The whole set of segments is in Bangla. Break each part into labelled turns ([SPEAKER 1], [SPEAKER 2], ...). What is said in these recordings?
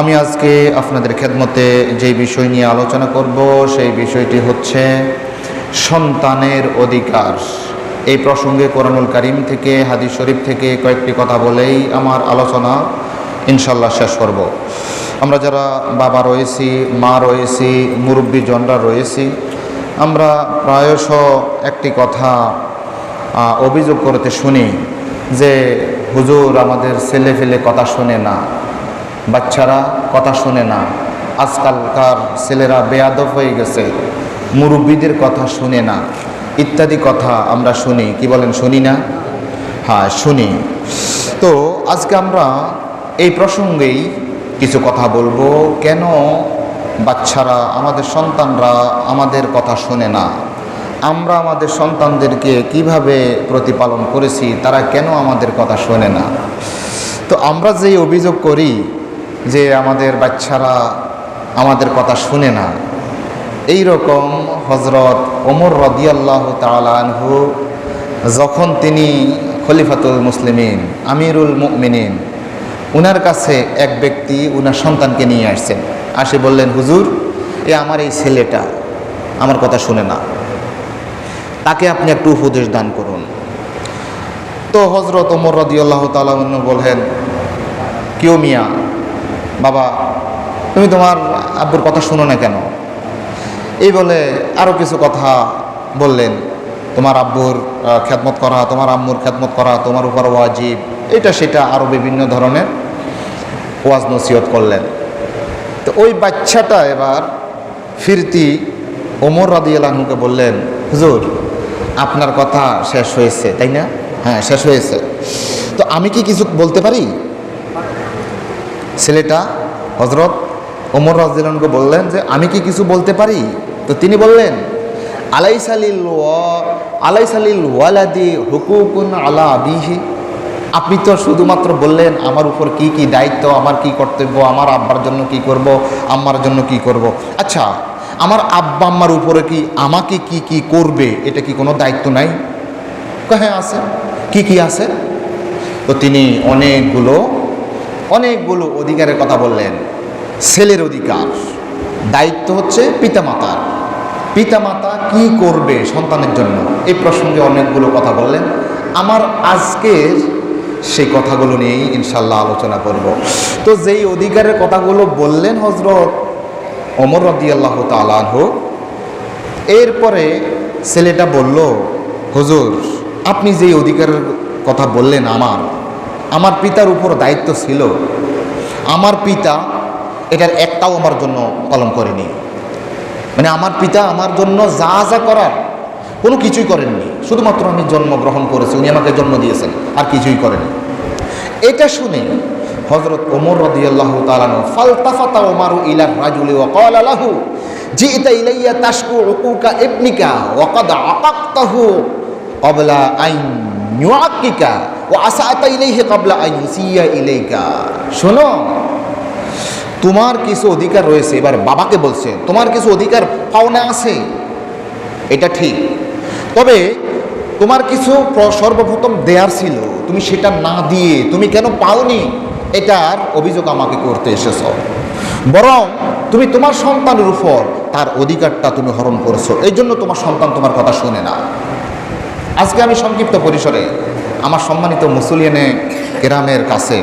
[SPEAKER 1] আমি আজকে আপনাদের খেদমতে যেই বিষয় নিয়ে আলোচনা করব সেই বিষয়টি হচ্ছে সন্তানের অধিকার। এই প্রসঙ্গে কোরআনুল কারীম থেকে, হাদিস শরীফ থেকে কয়েকটি কথা বলেই আমার আলোচনা ইনশাল্লাহ শেষ করব। আমরা যারা বাবা রয়েছি, মা রয়েছি, মুরব্বীজনরা রয়েছি, আমরা প্রায়শ একটি কথা অভিযোগ করতে শুনি যে হুজুর আমাদের ছেলে ফেলে কথা শোনে না, বাচ্চারা কথা শোনে না, আজকালকার ছেলেরা বেয়াদব হয়ে গেছে, মুরব্বীদের কথা শুনে না, ইত্যাদি কথা আমরা শুনি। কি বলেন, শুনি না? হ্যাঁ, শুনি। তো আজকে আমরা এই প্রসঙ্গেই কিছু কথা বলবো। কেন বাচ্চারা, আমাদের সন্তানরা আমাদের কথা শোনে না? আমরা আমাদের সন্তানদেরকে কিভাবে প্রতিপালন করেছি, তারা কেন আমাদের কথা শোনে না? তো আমরা যেই অভিযোগ করি যে আমাদের বাচ্চারা আমাদের কথা শুনে না, এই রকম হযরত ওমর রাদিয়াল্লাহু তাআলা আনহু যখন তিনি খলিফাতুল মুসলিমিন, আমিরুল মুমিনিন, উনার কাছে এক ব্যক্তি উনার সন্তানকে নিয়ে আসছেন। আসে বললেন, হুজুর আমার এই ছেলেটা আমার কথা শুনে না, তাকে আপনি একটু উপদেশ দান করুন। তো হযরত ওমর রাদিয়াল্লাহু তাআলা আনহু বললেন, কেউ মিয়া বাবা, তুমি তোমার আব্বুর কথা শুনো না কেন? এই বলে আরও কিছু কথা বললেন। তোমার আব্বুর খেদমত করা, তোমার আম্মুর খেদমত করা তোমার উপর ওয়াজিব, এটা সেটা আরও বিভিন্ন ধরনের ওয়াজ নসিহত করলেন। তো ওই বাচ্চাটা এবার ফিরতি ওমর রাদিয়াল্লাহু আনহুকে বললেন, হুজুর আপনার কথা শেষ হয়েছে, তাই না? হ্যাঁ, শেষ হয়েছে। তো আমি কি কিছু বলতে পারি? ছেলেটা হযরত ওমর রাদিয়াল্লাহু আনহুকে বললেন যে আমি কি কিছু বলতে পারি? তো তিনি বললেন, আলাইসালিল ওয়ালাদি হুকুকুন আলা আবিহি। আপনি তো শুধুমাত্র বললেন আমার উপর কি কি দায়িত্ব, আমার কি কর্তব্য, আমার আব্বার জন্য কি করব, আম্মার জন্য কি করব। আচ্ছা, আমার আব্বা আম্মার উপরে কি আমাকে কি কি করবে, এটা কি কোনো দায়িত্ব নাই? হ্যাঁ আছে। কি কি আছে? তো তিনি অনেকগুলো অধিকারের কথা বললেন। ছেলের অধিকার, দায়িত্ব হচ্ছে পিতামাতার। পিতামাতা কি করবে সন্তানের জন্য, এই প্রসঙ্গে অনেকগুলো কথা বললেন। আমার আজকের সেই কথাগুলো নিয়েই ইনশাল্লাহ আলোচনা করব। তো যেই অধিকারের কথাগুলো বললেন হযরত ওমর রাদিয়াল্লাহু তাআলা আনহু, এরপরে ছেলেটা বলল, হুজুর আপনি যেই অধিকারের কথা বললেন, আমার পিতার উপর দায়িত্ব ছিল, আমার পিতা এটার একটাও আমার জন্য পালন করেনি। মানে আমার পিতা আমার জন্য যা যা করার কোনো কিছুই করেননি, শুধুমাত্র আমি জন্মগ্রহণ করেছি, উনি আমাকে জন্ম দিয়েছেন, আর কিছুই করেনি। এটা শুনে হযরত ওমর রাদিয়াল্লাহু তাআলা আনহু ফালতাফাতা ওমরু ইলা রাজুলি ওয়া ক্বালা লাহু জিতা ইলাইয়া তাশকু উকুকা ইবনিকা ওয়া ক্বাদ আকাকতাহু ক্বাবলা আন ইউআক্কিকা ওয়া আসাতা ইলাইহি ক্বাবলা আন ইউসিয়া ইলাইকা। শোনো, তোমার কিছু অধিকার রয়েছে। এবার বাবাকে বলছে, তোমার কিছু অধিকার পাওনা আছে, এটা ঠিক, তবে তোমার কিছু সর্বপ্রথম দেয়ার ছিল, তুমি সেটা না দিয়ে তুমি কেন পাওনি, এটার অভিযোগ আমাকে করতে এসেছ। বরং তুমি তোমার সন্তানের উপর তার অধিকারটা তুমি হরণ করেছো, এই জন্য তোমার সন্তান তোমার কথা শোনে না। আজকে আমি সংক্ষিপ্ত পরিসরে আমার সম্মানিত মুসলিয়ানে কেরামের কাছে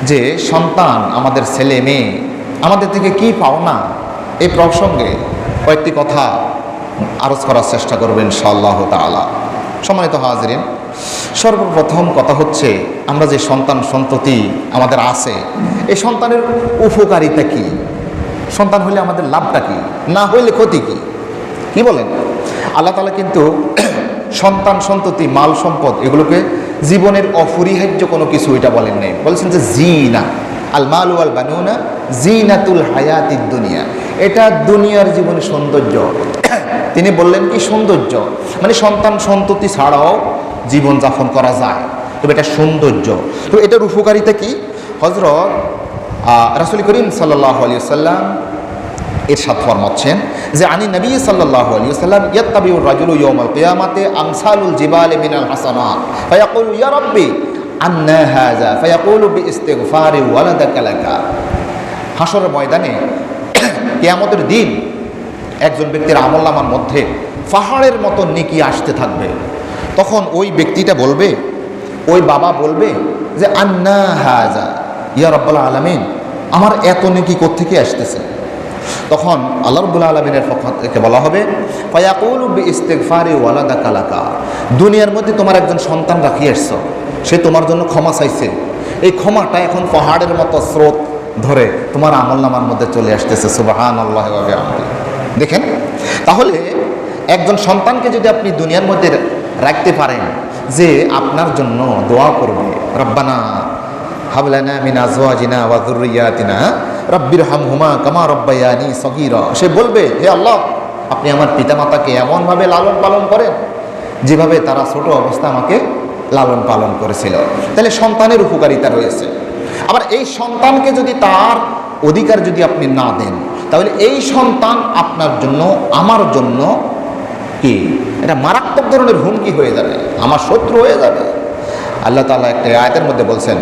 [SPEAKER 1] যে সন্তান, আমাদের ছেলে মেয়ে, আমাদের থেকে কি পাওনা, এই প্রসঙ্গে কয়েকটি কথা আরজ করার চেষ্টা করবেন ইনশাআল্লাহ তাআলা। সম্মানিত হাজিরিন, সর্বপ্রথম কথা হচ্ছে, আমরা যে সন্তান সন্ততি আমাদের আছে, এই সন্তানের উপকারিতা কি? সন্তান হলে আমাদের লাভটা কি, না হইলে ক্ষতি কি? কি বলেন? আল্লাহ তাআলা কিন্তু সন্তান সন্ততি, মাল সম্পদ, এগুলোকে জীবনের অপরিহার্য কোনো কিছু এটা বলেন নাই। বলছেন যে জিনা আল মাল ওয়াল বানুনা জিনাতুল হায়াতিদ দুনিয়া, এটা দুনিয়ার জীবনের সৌন্দর্য। তিনি বললেন কি সৌন্দর্য, মানে সন্তান সন্ততি ছাড়াও জীবন যাপন করা যায়, তবে এটা সৌন্দর্য। তো এটার উপকারিতা কি? হযরত রাসূল করিম সাল্লাল্লাহু আলাইহি ওয়াসাল্লাম ইরশাদ ফরমাচ্ছেন যে আনি নবী সাল্লাল্লাহু আলাইহি ওয়াসাল্লাম ইয়াত্তাবিউর রাজুলু ইয়াউমাল কিয়ামাতি আমসালুল জিবালি মিনাল হাসানাত ফায়াকুলু ইয়া রাব্বি আন্না হাযা ফায়াকুলু বিইস্তিগফারি ওয়ালাদাকা লাকা। হাসরের ময়দানে কিয়ামতের দিন একজন ব্যক্তির আমলনামার মধ্যে পাহাড়ের মতো নেকি আসতে থাকবে। তখন ওই ব্যক্তিটা বলবে, ওই বাবা বলবে যে আন্না হাজা ইয়া রাব্বুল আলামিন, আমার এত নেকি কোত্থেকে আসতেছে? তখন আল্লাহ রাব্বুল আলামিনের পক্ষ থেকে বলা হবে ফায়াকুলু বিইস্তিগফারি ওয়ালাদাকা লাকা, দুনিয়ার মধ্যে তোমার একজন সন্তান রাখিয়ে এসছো, সে তোমার জন্য ক্ষমা চাইছে, এই ক্ষমাটা এখন পাহাড়ের মতো স্রোত ধরে তোমার আমলনামার মধ্যে চলে আসতেছে। সুবহানাল্লাহি ওয়া বিহামদিহি। দেখেন, তাহলে একজন সন্তানকে যদি আপনি দুনিয়ার মধ্যে রাখতে পারেন যে আপনার জন্য দোয়া করবে, রব্বানা হাবলানা মিন আজওয়াজিনা ওয়া যুররিয়াতিনা রাব্বিরহামহুমা কামা রাব্বায়ানি সগীরা, সে বলবে হে আল্লাহ, আপনি আমার পিতামাতাকে এমনভাবে লালন পালন করেন যেভাবে তারা ছোট অবস্থা আমাকে লালন পালন করেছিল। তাহলে সন্তানের উপকারিতা রয়েছে। আবার এই সন্তানকে যদি তার অধিকার যদি আপনি না দেন, তাহলে এই সন্তান আপনার জন্য, আমার জন্য কি এটা মারাত্মক ধরনের হুমকি হয়ে যাবে, আমার শত্রু হয়ে যাবে। আল্লাহ তাআলা একটা আয়াতের মধ্যে বলছেন,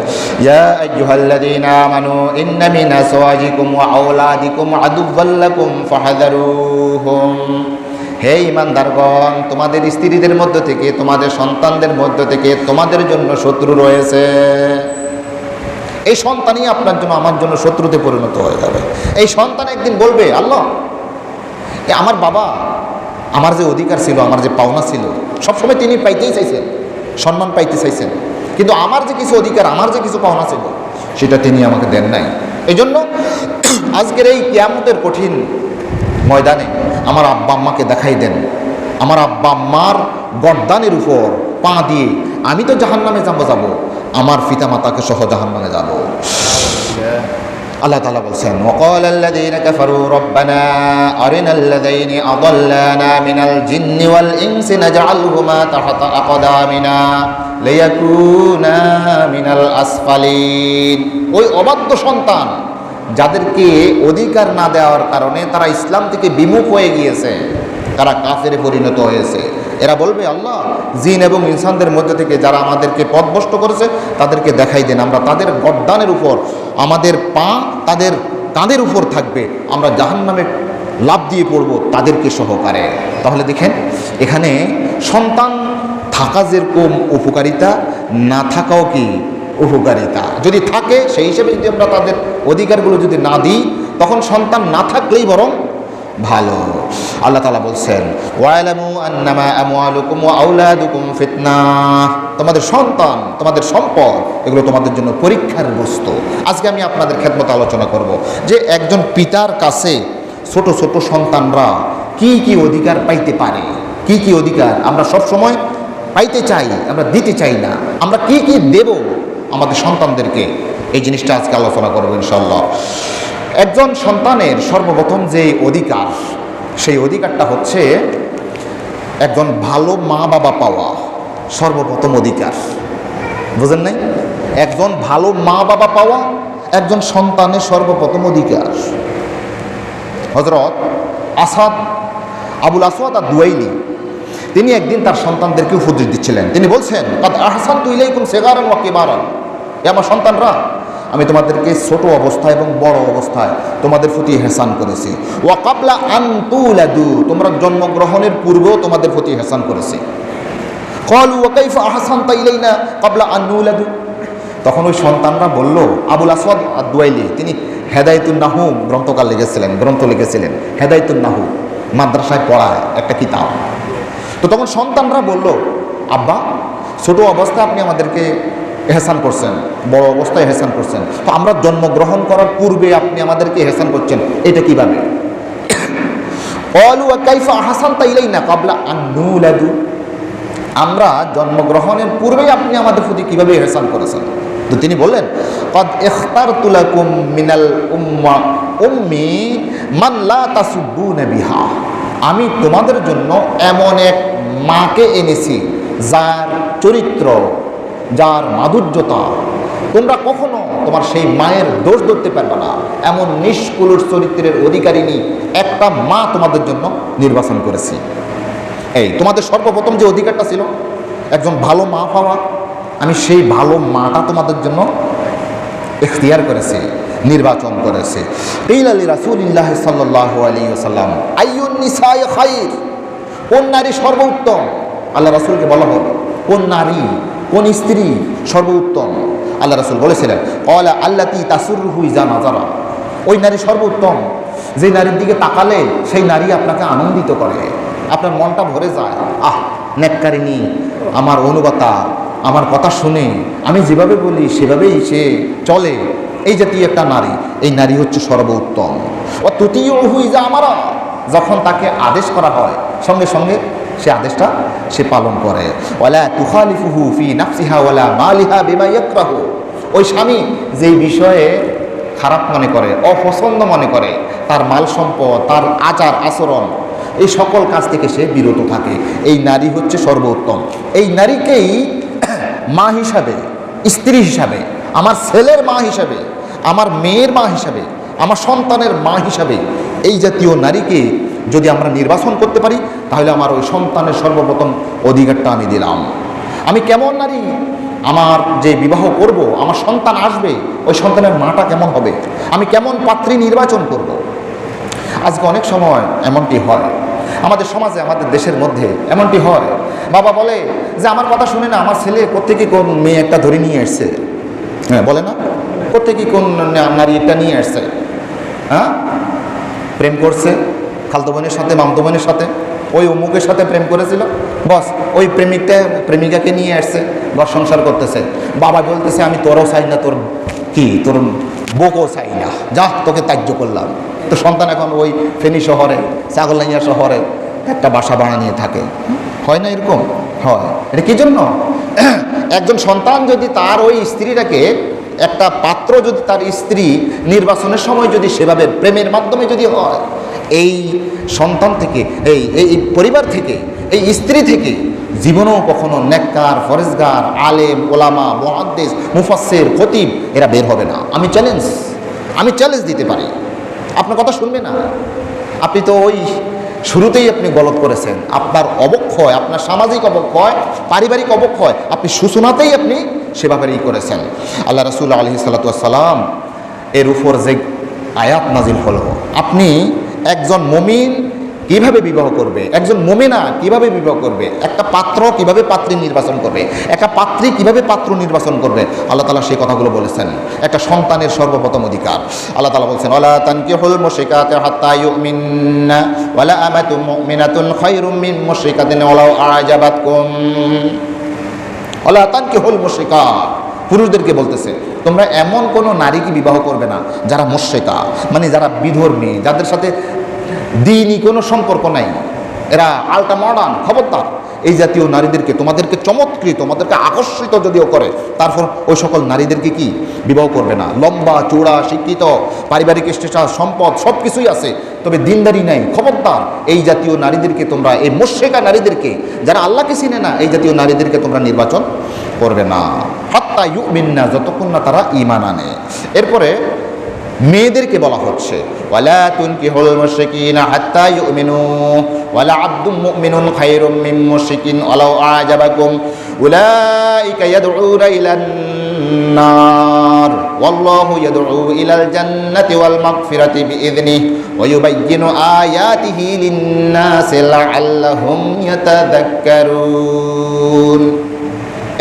[SPEAKER 1] ইয়া আইয়ুহাল্লাযীনা আমানু ইন্না মিন আজওয়াজিকুম ওয়া আওলাদিকুম আদুওয়াল লাকুম ফাহযারুহুম, হে ঈমানদারগণ, তোমাদের স্ত্রীদের মধ্য থেকে, তোমাদের সন্তানদের মধ্য থেকে তোমাদের জন্য শত্রু রয়েছে। এই সন্তানই আপনার জন্য, আমার জন্য শত্রুতে পরিণত হয়ে যাবে। এই সন্তান একদিন বলবে, আল্লাহ, আমার বাবা আমার যে অধিকার ছিল, আমার যে পাওনা ছিল, সবসময় তিনি পাইতেই চাইছেন, সম্মান পাইতে চাইছেন, কিন্তু আমার যে কিছু অধিকার, আমার যে কিছু পাওনা ছিল, সেটা তিনি আমাকে দেন নাই। এই জন্য আজকের এই কিয়ামতের কঠিন ময়দানে আমার আব্বা আম্মাকে দেখাই দেন, আমার আব্বা আম্মার গর্দানের উপর পা দিয়ে আমি তো জাহান্নামে যাব, আমার পিতা মাতাকে সহ জাহান্নামে যাব। আল্লাহ তাআলা বলছেন, ওয়াকাল আল্লাযীনা কাফারু রব্বানা আরিনাল্লাযীনা আযাল্লানা মিনাল জিন্নি ওয়াল ইনসি নাজআলহুমা তাহতা আকদামিনা লিয়াকুনা মিনাল আসফালিন। ওই অবাধ্য সন্তান যাদেরকে অধিকার না দেওয়ার কারণে তারা ইসলাম থেকে বিমুখ হয়ে গিয়েছে, তারা কাফেরে পরিণত হয়েছে, এরা বলবে, আল্লাহ, জিন এবং ইনসানদের মধ্যে থেকে যারা আমাদেরকে পথভ্রষ্ট করেছে তাদেরকে দেখাই দেন, আমরা তাদের গর্দানের উপর, আমাদের পা তাদের কাঁধের উপর থাকবে, আমরা জাহান্নামে লাফ দিয়ে পড়ব তাদেরকে সহকারে। তাহলে দেখেন, এখানে সন্তান থাকা যেরকম উপকারিতা, না থাকাও কি উপকারিতা। যদি থাকে সেই হিসেবে যদি আমরা তাদের অধিকারগুলো যদি না দিই, তখন সন্তান না থাকলেই বরং ভালো। আল্লাহ তাআলা বলছেন, ওয়ালামু আন্নামা আমওয়ালুকুম ওয়া আওলাদুকুম ফিতনাহ, তোমাদের সন্তান, তোমাদের সম্পদ, এগুলো তোমাদের জন্য পরীক্ষার বস্তু। আজকে আমি আপনাদের খেদমতে আলোচনা করব যে একজন পিতার কাছে ছোট ছোট সন্তানরা কি কি অধিকার পাইতে পারে, কি কি অধিকার আমরা সব সময় পাইতে চাই, আমরা দিতে চাই না, আমরা কি কি দেব আমাদের সন্তানদেরকে, এই জিনিসটা আজকে আলোচনা করব ইনশাআল্লাহ। একজন সন্তানের সর্বপ্রথম যে অধিকার, সেই অধিকারটা হচ্ছে একজন ভালো মা বাবা পাওয়া, সর্বপ্রথম অধিকার। বুঝেন নাই? একজন ভালো মা বাবা পাওয়া একজন সন্তানের সর্বপ্রথম অধিকার। হযরত আবুল আসওয়াদ আদ-দুয়াইলি তিনি একদিন তার সন্তানদেরকে উপদেশ দিচ্ছিলেন। তিনি বলছেন, কাদ আহসানতু ইলাইকুম সিগারান ওয়া কিবারান, এ আমার সন্তানরা, আমি তোমাদেরকে ছোট অবস্থায় এবং বড় অবস্থায় তোমাদের প্রতি ইহসান করেছি। ওয়া ক্বাবলা আন তুলাদু, তোমরা জন্মগ্রহণের পূর্বেও তোমাদের প্রতি ইহসান করেছি। ক্বালু ওয়া কাইফা আহসানতা ইলাইনা ক্বাবলা আন নুলাদু, তখন ওই সন্তানরা বলল, আবুল আসওয়াদ আদ-দুয়াইলি তিনি হেদায়েতুন নাহু গ্রন্থ লিখেছিলেন, হেদায়েতুন নাহু মাদ্রাসায় পড়ায় একটা কিতাব। তো তখন সন্তানরা বলল, আব্বা, ছোট অবস্থায় আপনি আমাদেরকে এহসান করছেন, বড় অবস্থায় এহসান করছেন, তো আমরা জন্মগ্রহণ করার পূর্বে আপনি আমাদেরকে এহসান করছেন, এটা কিভাবে? ক্বালু ওয়া কাইফা আহসানতা ইলাইনা ক্বাবলা আন নুলাদু, আমরা জন্মগ্রহণের পূর্বেই আপনি আমাদের প্রতি কিভাবে এহসান করেছেন? তো তিনি বললেন, ক্বাদ ইখতারতু লাকুম মিনাল উম্মি মান লা তাসুব্বুনা বিহা, আমি তোমাদের জন্য এমন এক মাকে এনেছি যার চরিত্র, যার মাধুর্যতা তোমরা কখনো তোমার সেই মায়ের দোষ ধরতে পারবে না, এমন নিষ্কুলুর চরিত্রের অধিকারিণী একটা মা তোমাদের জন্য নির্বাচন করেছি। এই তোমাদের সর্বপ্রথম যে অধিকারটা ছিল একজন ভালো মা পাওয়া, আমি সেই ভালো মাটা তোমাদের জন্য ইখতিয়ার করেছি। নির্বাচন করেছে। কিল আলী রাসূলিল্লাহ সাল্লাল্লাহু আলাইহি ওয়াসাল্লাম আইয়ুন নিসাই খায়র, কোন নারী সর্বোত্তম? আল্লাহ রাসূলকে বলা হলো কোন নারী, কোন স্ত্রী সর্বোত্তম? আল্লাহ রাসূল বলেছিলেন ক্বালা আল্লাতী তাসুররুহু ইযা নাযারা, ওই নারী সর্বোত্তম যে নারীর দিকে তাকালে সেই নারী আপনাকে আনন্দিত করে, আপনার মনটা ভরে যায়। আহ, নেককারিনী, আমার অনুগতা, আমার কথা শুনে আমি যেভাবে বলি সেভাবেই সে চলে, এই জাতীয় একটা নারী, এই নারী হচ্ছে সর্বোত্তম। ও তুতিউহু ইযা আমারা, যখন তাকে আদেশ করা হয় সঙ্গে সঙ্গে সে আদেশটা সে পালন করে। ওয়ালা তুখালিফুহু ফি নাফসিহা ওয়ালা মালিহা বিমা ইয়াকরাহু, ওই স্বামী যেই বিষয়ে খারাপ মনে করে, অপছন্দ মনে করে, তার মাল সম্পদ, তার আচার আচরণ, এই সকল কাজ থেকে সে বিরত থাকে। এই নারী হচ্ছে সর্বোত্তম। এই নারীকেই মা হিসাবে, স্ত্রী হিসাবে, আমার ছেলের মা হিসাবে, আমার মেয়ের মা হিসাবে, আমার সন্তানের মা হিসাবে এই জাতীয় নারীকে যদি আমরা নির্বাচন করতে পারি, তাহলে আমার ওই সন্তানের সর্বপ্রথম অধিকারটা আমি দিলাম। আমি কেমন নারী, আমার যে বিবাহ করব, আমার সন্তান আসবে, ওই সন্তানের মাটা কেমন হবে, আমি কেমন পাত্রী নির্বাচন করব। আজকে অনেক সময় এমনটি হয় আমাদের সমাজে, আমাদের দেশের মধ্যে এমনটি হয়। বাবা বলে যে আমার কথা শুনে না, আমার ছেলে কোত্থেকে কোন মেয়ে একটা ধরে নিয়ে আসছে। হ্যাঁ, বলে না, কোত্থেকে কোন নারী একটা নিয়ে আসছে, হ্যাঁ, প্রেম করছে খালতো বোনের সাথে, মামতো বোনের সাথে, ওই অমুকের সাথে প্রেম করেছিল, বস ওই প্রেমিকাকে নিয়ে আসছে, ঘর সংসার করতেছে। বাবা বলতেছে আমি তোরও চাই না, তোর কি তোর বউকেও চাই না, যা তোকে ত্যায্য করলাম। তো সন্তান এখন ওই ফেনী শহরে, ছাগলনাইয়া শহরে একটা বাসা ভাড়া নিয়ে থাকে। হয় না এরকম? হয়। এটা কি জন্য? একজন সন্তান যদি তার ওই স্ত্রীটাকে, একটা পাত্র যদি তার স্ত্রী নির্বাচনের সময় যদি সেভাবে প্রেমের মাধ্যমে যদি হয়, এই সন্তান থেকে, এই পরিবার থেকে, এই স্ত্রী থেকে জীবনেও কখনো নেককার, ফরেজগার, আলেম, ওলামা, মুহাদ্দিস, মুফাসসির, খতিব এরা বের হবে না। আমি চ্যালেঞ্জ দিতে পারি। আপনার কথা শুনবে না। আপনি তো ওই শুরুতেই আপনি গলত করেছেন। আপনার অবক্ষয়, আপনার সামাজিক অবক্ষয়, পারিবারিক অবক্ষয় আপনি সূচনাতেই আপনি সেভাবেই করেছেন। আল্লাহ রাসূল আলাইহিস সালাতু ওয়াস সালাম এর উপর যে আয়াত নাজিল হলো, আপনি একজন মুমিন কিভাবে বিবাহ করবে, একজন মুমিনা কিভাবে বিবাহ করবে, একটা পাত্র কিভাবে পাত্রী নির্বাচন করবে, একটা পাত্রী কিভাবে পাত্র নির্বাচন করবে, আল্লাহ তাআলা সেই কথাগুলো বলেছেন। একটা সন্তানের সর্বপ্রথম অধিকার আল্লাহ তাআলা বলেছেন ওয়ালা তানকিহুল মুশরিকাতি হাত্তা ইউমিন্না ওয়ালা আমাতুম মুমিনাতুন খায়রুম মিন মুশরিকাতিন ওয়ালাউ আ'জাবাতকুম। ওয়ালা তানকিহুল মুশরিকাত, পুরুষদেরকে বলতেছে তোমরা এমন কোনো নারীকে বিবাহ করবে না যারা মুশরিকা, মানে যারা বিধর্মী, যাদের সাথে দিনই কোনো সম্পর্ক নাই, এরা আল্টা মডার্ন। খবরদার, এই জাতীয় নারীদেরকে, তোমাদেরকে চমৎকৃত, তোমাদেরকে আকর্ষিত যদিও করে, তারপর ওই সকল নারীদেরকে কি বিবাহ করবে না। লম্বা চূড়া, শিক্ষিত, পারিবারিক স্টেটাস, সম্পদ সব কিছুই আছে, তবে দিনদারি নাই। খবরদার, এই জাতীয় নারীদেরকে তোমরা, এই মুশরিকা নারীদেরকে, যারা আল্লাহকে চিনে না, এই জাতীয় নারীদেরকে তোমরা নির্বাচন করবে না। হাত্তা ইউমিন্না, যতক্ষণ না তারা ঈমান আনে। এরপরে মেয়েদেরকে বলা হচ্ছে ওয়ালা তুনকিহুল মুশরিকিনা হাত্তা ইউমিনু ওয়ালা আবদুম মুমিনুন খায়রুম মিন মুশরিকিন ওয়ালাউ আ'জাবাকুম উলাইকা ইয়াদউনা ইলান নার ওয়াল্লাহু ইয়াদউ ইলাল জান্নাতি ওয়াল মাগফিরাতি বিইذনিহি ওয়া ইউবায়্যিনু আয়াতিহি লিন-নাসি লাআল্লাহুম ইয়াতাযাক্কারুন।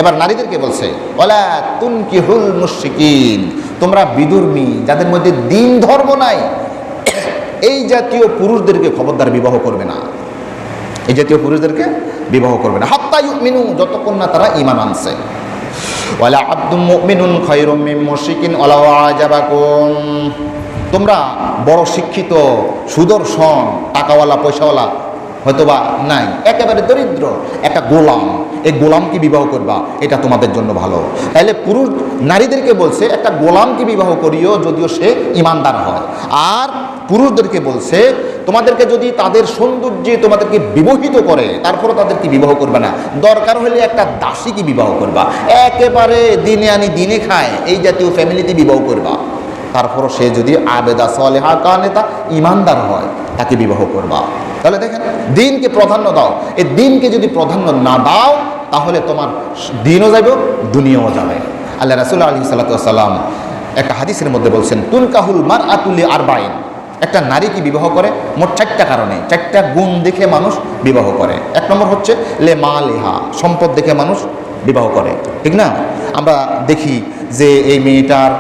[SPEAKER 1] এবার নারীদেরকে বলছে ওয়ালা তুনকিহুল মুশরিকিন, তোমরা বিধর্মী, যাদের মধ্যে দিন ধর্ম নাই, এই জাতীয় পুরুষদেরকে খবরদার বিবাহ করবে না। এই জাতীয় পুরুষদেরকে বিবাহ করবে না হাত্তা ইউমিনু, যতক্ষণ না তারা ঈমান আনছে। ওয়ালা আবদুম মুমিনুন খায়রুম মিন মুশরিকিন ওয়ালাউ আ'জাবাকুম, তোমরা বড় শিক্ষিত, সুদর্শন, টাকাওয়ালা, পয়সাওয়ালা হয়তোবা নাই, একেবারে দরিদ্র একটা গোলাম, এই গোলামকে বিবাহ করবা, এটা তোমাদের জন্য ভালো। তাহলে পুরুষ নারীদেরকে বলছে একটা গোলামকে বিবাহ করিও যদিও সে ইমানদার হয়। আর পুরুষদেরকে বলছে তোমাদেরকে যদি তাদের সৌন্দর্যে তোমাদেরকে বিবাহিত করে, তারপরে তাদেরকে বিবাহ করবে না, দরকার হলে একটা দাসীকে বিবাহ করবা, একেবারে দিনে আনি দিনে খায় এই জাতীয় ফ্যামিলিতে বিবাহ করবা, তারপরও সে যদি আবেদা সালেহা কানেতা ইমানদার হয় তাকে বিবাহ করবা। তাহলে দেখেন, দিনকে প্রাধান্য দাও। এই দিনকে যদি প্রাধান্য না দাও তাহলে তোমার দিনও যাবে, দুনিয়াও যাবে। আল্লাহ রাসূল আলাইহিস সালাতু ওয়াস সালাম একটা হাদিসের মধ্যে বলছেন তুনকাহুল মারআতুলি আরবাইন, একটা নারীকে বিবাহ করে মোট 4টা কারণে, 4টা গুণ দেখে মানুষ বিবাহ করে। এক নম্বর হচ্ছে লে মা লেহা, সম্পদ দেখে মানুষ বিবাহ করে, ঠিক না? আমরা দেখি যে এই মেয়েটার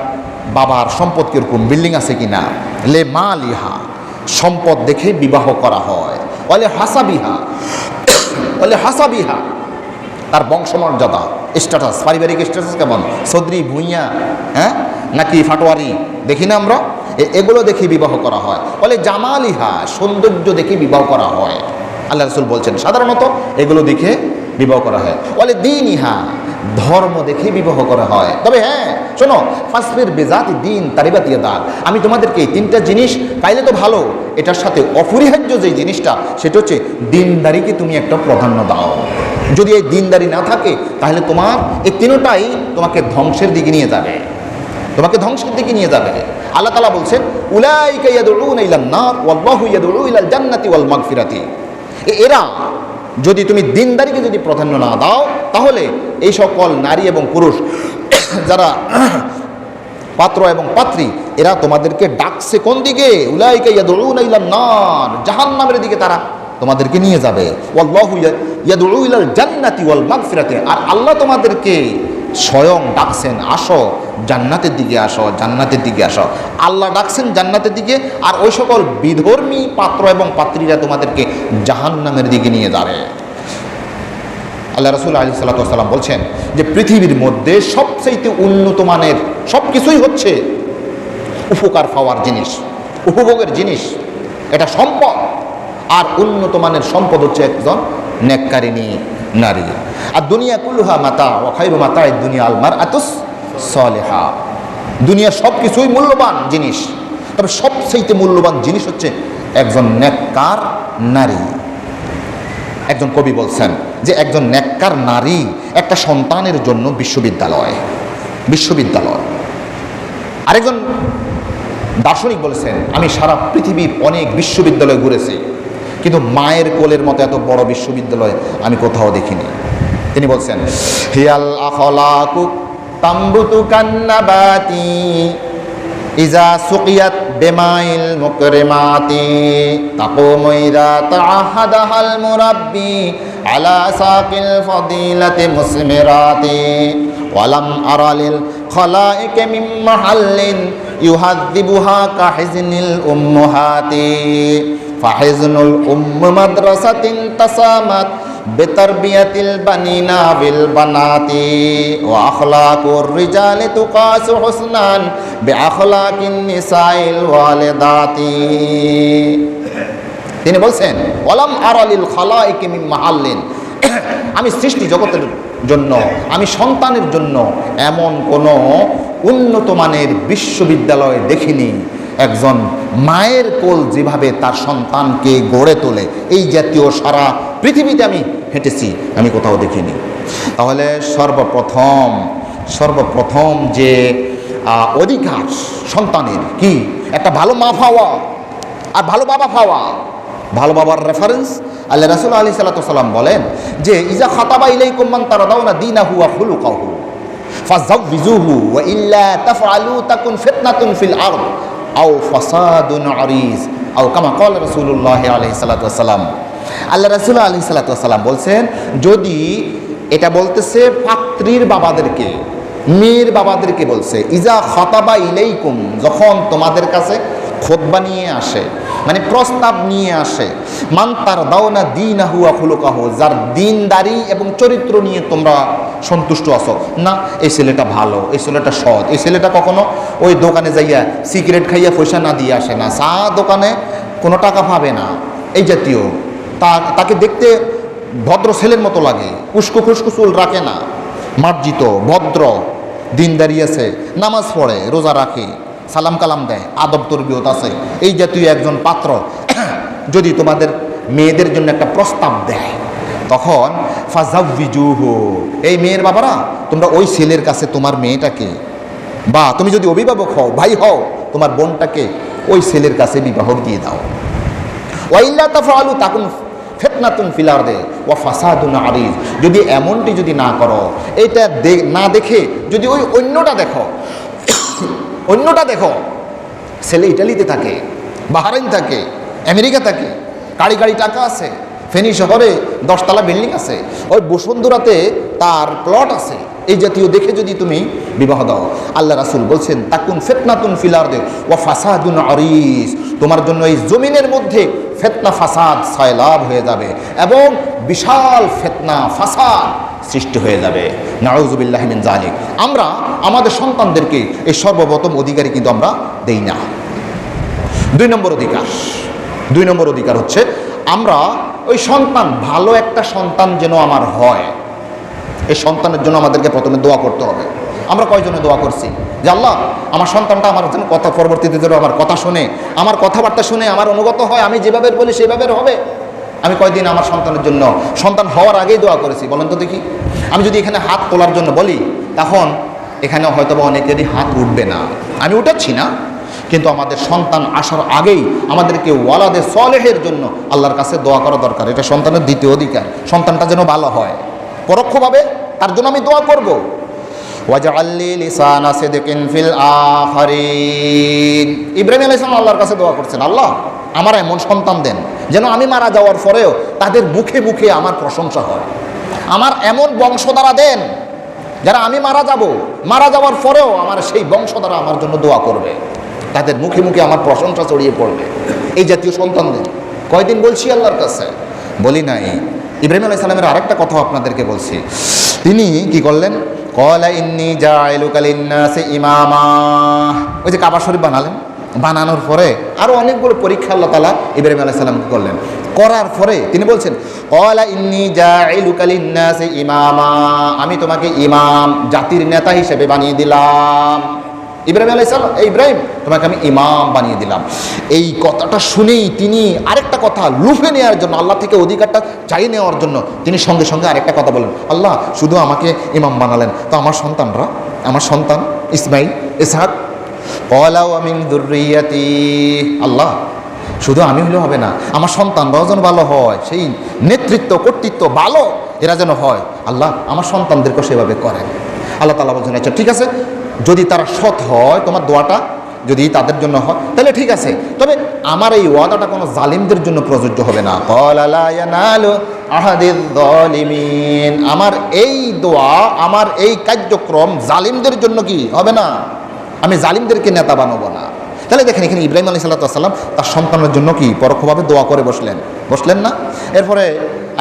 [SPEAKER 1] বাবার সম্পদ কীরকম, বিল্ডিং আছে কি না, লে মা লিহা, সম্পদ দেখে বিবাহ করা হয়। ওলে হাসাবিহা, ওলে হাসাবিহা, তার বংশমর্যাদা, স্ট্যাটাস, পারিবারিক স্ট্যাটাস কেমন, সদরি ভুঁইয়া, হ্যাঁ নাকি ফাটোয়ারি, দেখি না আমরা, এগুলো দেখে বিবাহ করা হয়। বলে জামালিহা, সৌন্দর্য দেখে বিবাহ করা হয়। আল্লাহ রাসূল বলছেন সাধারণত এগুলো দেখে বিবাহ করা হয়। বলে দিনইহা, ধর্ম দেখে বিবাহ করা হয়। তবে হ্যাঁ শোনো, ফাসবির বিজাতি দিন তারিবাত ইয়াদাক, আমি তোমাদেরকে এই 3টা জিনিস পাইলে তো ভালো, এটার সাথে অপরিহার্য যে জিনিসটা সেটা হচ্ছে দিনদারিকে তুমি একটা প্রাধান্য দাও। যদি এই দিনদারি না থাকে তাহলে তোমার এই 3টাই তোমাকে ধ্বংসের দিকে নিয়ে যাবে, তোমাকে ধ্বংসের দিকে নিয়ে যাবে। আল্লাহ তাআলা বলছেন উলাইকা ইয়াদউনা ইলান নার ওয়াল্লাহু ইয়াদউ ইলাল জান্নাতি ওয়াল মাগফিরাতি, এরা যদি তুমি দিনদারিকে যদি প্রাধান্য না দাও তাহলে এই সকল নারী এবং পুরুষ যারা পাত্র এবং পাত্রী এরা তোমাদেরকে ডাকছে কোন দিকে, উলাইকা ইয়াদউনা ইলান নার, জাহান্নামের দিকে তারা তোমাদেরকে নিয়ে যাবে। ওয়াল্লাহু ইয়াদউ ইলাল জান্নাতি ওয়াল মাগফিরাতি, আর আল্লাহ তোমাদেরকে স্বয়ং ডাকছেন আসো জান্নাতের দিকে, আসো জান্নাতের দিকে আসো। আল্লাহ ডাকছেন জান্নাতের দিকে, আর ওই সকল বিধর্মী পাত্র এবং পাত্রীরা তোমাদেরকে জাহান্নামের দিকে নিয়ে যাবে। আল্লাহ রাসূল আলাইহিস সালাতু ওয়াস সালাম বলছেন যে পৃথিবীর মধ্যে সবচেয়ে উন্নত মানের সব কিছুই হচ্ছে উপকার পাওয়ার জিনিস, উপভোগের জিনিস, এটা সম্পদ। আর উন্নত মানের সম্পদ হচ্ছে একজন নেককারিনী নারী। আর দুনিয়া কুল্লুহা মাতা ওয়া খায়রু মাতা'id দুনিয়া আল মারআতুস সালিহা, দুনিয়া সব কিছুই মূল্যবান জিনিস, তবে সবচেয়ে মূল্যবান জিনিস হচ্ছে একজন নেককার নারী। একজন কবি বলছেন যে একজন নেককার নারী একটা সন্তানের জন্য বিশ্ববিদ্যালয়, বিশ্ববিদ্যালয়। আরেকজন দার্শনিক বলেছেন আমি সারা পৃথিবীর অনেক বিশ্ববিদ্যালয় ঘুরেছি, কিন্তু মায়ের কোলের মতো এত বড় বিশ্ববিদ্যালয় আমি কোথাও দেখিনি। তিনি বলছেন হিয়াল আখলাকু তামবুতু কান্নাবাতি ইজা সুকিয়াত বিমাইল মুকরিমাতি তাকুমু ইযা তাআহাদাহাল মুরাব্বি আলা সাকিল ফাদিলাতি মুসমিরাতি ওয়ালাম আরালিল খলাইক মিন মাহাল্লিন ইউহাদ্দিবুহা কাহিজনিল উম্মাহাতি ফাহিজনুল মাদ্রাসাতিন তাসামাত বিতারবিয়াতিল বানিনা বিল বানাতি ওয়া আখলাকুর রিজালি তুকাসু হুসনান বিআখলাকিন নিসাইল ওয়ালিদাতি। তিনি বলছেন ওয়ালাম আরালিল খালাইক মিন মাহাল্লিন, আমি সৃষ্টি জগতের জন্য, আমি সন্তানের জন্য এমন কোনো উন্নত মানের বিশ্ববিদ্যালয় দেখিনি একজন মায়ের কোল যেভাবে তার সন্তানকে গড়ে তোলে, এই জাতীয় সারা পৃথিবীতে আমি হেঁটেছি, আমি কোথাও দেখিনি। তাহলে সর্বপ্রথম যে অধিকার সন্তানের কি, একটা ভালো মা পাওয়া আর ভালো বাবা পাওয়া। ভালো বাবার রেফারেন্স আল্লাহ রাসূল আলাইহিস সালাতু ওয়াস সালাম বলেন যে ইজা খাতাবা ইলাইকুম মান তারাদাউনা দীনাহু ওয়া খুলুকাহু ফাযাওবিজুহু ওয়া ইল্লা তাফআলু তাকুন ফিতনাতুন ফিল আরদ আও ফাসাদুন আরিজ আও কামা ক্বালা রাসূলুল্লাহ আলাইহিস সালাতু ওয়াস সালাম। আল্লাহ রাসূল আলাইহিস সালাতু ওয়াস সালাম বলছেন যদি, এটা বলতেছে পাত্রীর বাবাদেরকে, মেয়ের বাবাদেরকে বলছে, ইজা খাতাবা ইলাইকুম, যখন তোমাদের কাছে খুতবা নিয়ে আসে, মানে প্রস্তাব নিয়ে আসে, মান তারদাউনা দীনাহু ওয়া খুলুকাহু, যার দিনদারি এবং চরিত্র নিয়ে তোমরা সন্তুষ্ট আছো, না এই ছেলেটা ভালো, এই ছেলেটা সৎ, এই ছেলেটা কখনো ওই দোকানে যাইয়া সিগারেট খাইয়া পয়সা না দিয়ে আসে না, চা দোকানে কোনো টাকা পাবে না, এই জাতীয়, তাকে দেখতে ভদ্র ছেলের মতো লাগে, উস্কো খুস্কো চুল রাখে না, মার্জিত ভদ্র, দিনদারি আছে, নামাজ পড়ে, রোজা রাখে, সালাম কালাম দেয়, আদব তরবিয়ত আছে, এই জাতীয় একজন পাত্র যদি তোমাদের মেয়েদের জন্য একটা প্রস্তাব দেয়, তখন ফাযাওবিজুহু, এই মেয়ের বাবারা তোমরা ওই ছেলের কাছে তোমার মেয়েটাকে, বা তুমি যদি অভিভাবক হও, ভাই হও, তোমার বোনটাকে ওই ছেলের কাছে বিবাহ দিয়ে দাও। ওয়া ইল্লা তাফআলু তাকুন ফিতনাতুন ফিল আরদি ওয়া ফাসাদুন আরিজ, যদি এমনটি যদি না করো, এটা না দেখে যদি ওই অন্যটা দেখো, অন্যটা দেখো, ছেলে ইটালিতে থাকে, বাহারাইন থাকে, আমেরিকা থাকে, গাড়ি গাড়ি টাকা আছে, ফেনী শহরে 10 তলা বিল্ডিং আছে, ওই বসুন্ধরাতে তার প্লট আছে। এই জাতীয় দেখে যদি তুমি বিবাহ দাও, আল্লাহ রাসূল বলছেন তাকুন ফিতনাতুন ফিল আরদি ওয়া ফাসাদুন আরিস, তোমার জন্য এই জমিনের মধ্যে ফিতনা ফাসাদ সয়লাব হয়ে যাবে এবং বিশাল ফিতনা ফাসাদ সৃষ্টি হয়ে যাবে। নাউযুবিল্লাহি মিন যালিক। আমরা আমাদের সন্তানদেরকে এই সর্বপ্রথম অধিকারী কিন্তু আমরা দেই না। 2 নম্বর অধিকার হচ্ছে আমরা ওই সন্তান, ভালো একটা সন্তান যেন আমার হয়, এই সন্তানের জন্য আমাদেরকে প্রথমে দোয়া করতে হবে। আমরা কয়জনে দোয়া করছি যে আল্লাহ আমার সন্তানটা আমার যেন কথা পরবর্তীতে যেন আমার কথা শুনে, আমার কথাবার্তা শুনে আমার অনুগত হয়, আমি যেভাবে বলি সেভাবে হবে। আমি কয়দিন আমার সন্তানের জন্য, সন্তান হওয়ার আগেই দোয়া করেছি বলেন তো দেখি। আমি যদি এখানে হাত তোলার জন্য বলি, তখন এখানে হয়তো বা অনেকেরই হাত উঠবে না, আমি উঠাচ্ছি না, কিন্তু আমাদের সন্তান আসার আগেই আমাদেরকে ওয়ালাদে সলেহের জন্য আল্লাহর কাছে দোয়া করা দরকার। এটা সন্তানের দ্বিতীয় অধিকার, সন্তানটা যেন ভালো হয়। পরোক্ষভাবে তার জন্য আমি দোয়া করব। ওয়াজআললি লিসানা সিদকিন ফিল আখিরিন। ইব্রাহিম আলাইহিস সালাম আল্লাহর কাছে দোয়া করছেন, আল্লাহ আমার এমন সন্তান দেন যেন আমি মারা যাওয়ার পরেও তাদের মুখে মুখে আমার প্রশংসা হয়। আমার এমন বংশধারা দেন যারা আমি মারা যাওয়ার পরেও আমার সেই বংশধারা আমার জন্য দোয়া করবে, তাদের মুখে মুখে আমার প্রশংসা ছড়িয়ে পড়বে। এই জাতীয় সন্তান দেন। কয়দিন বলছি আল্লাহর কাছে? বলি নাই। ইব্রাহিম আলাইহিস সালামের আরেকটা কথা আপনাদেরকে বলছি। তিনি কি করলেন? ক্বালা ইন্নী জাইলুকা লিন-নাসি ইমামা। ওই যে কাবা শরীফ বানালেন, বানানোর পরে আরো অনেকগুলো পরীক্ষা আল্লাহ তাআলা ইব্রাহিম আলাইহিস সালাম কি করলেন? করার পরে তিনি বলছেন ক্বালা ইন্নী জাইলুকা লিন-নাসি ইমামা, আমি তোমাকে ইমাম, জাতির নেতা হিসেবে বানিয়ে দিলাম। ইব্রাহিম তোমাকে আমি ইমাম বানিয়ে দিলাম। এই কথাটা শুনেই তিনি আরেকটা কথা লুফে নেওয়ার জন্য, আল্লাহ থেকে অধিকারটা চাই নেওয়ার জন্য তিনি সঙ্গে সঙ্গে আরেকটা কথা বলেন, আল্লাহ শুধু আমাকে ইমাম বানালেন, তো আমার সন্তানরা, আমার সন্তান ইসমাইল, ইসহাক, ক্বালা ওয়া মিন যুররিয়াতি, আল্লাহ শুধু আমি হলেও হবে না, আমার সন্তানরাও যেন ভালো হয়, সেই নেতৃত্ব কর্তৃত্ব ভালো এরা যেন হয়। আল্লাহ আমার সন্তানদেরকেও সেভাবে করেন। আল্লাহ তাআলা বলছেন আচ্ছা ঠিক আছে, যদি তারা সৎ হয়, তোমার দোয়াটা যদি তাদের জন্য হয় তাহলে ঠিক আছে, তবে আমার এই ওয়াদাটা কোনো জালিমদের জন্য প্রযোজ্য হবে না। ক্বালা লা ইয়ানালু আহাদিয যালিমিন, আমার এই দোয়া, আমার এই কার্যক্রম জালিমদের জন্য কি হবে না, আমি জালিমদেরকে নেতা বানাবো না। তাহলে দেখেন এখানে ইব্রাহিম আলাইহিস সালাম তার সন্তানের জন্য কি পরোক্ষভাবে দোয়া করে বসলেন না? এরপরে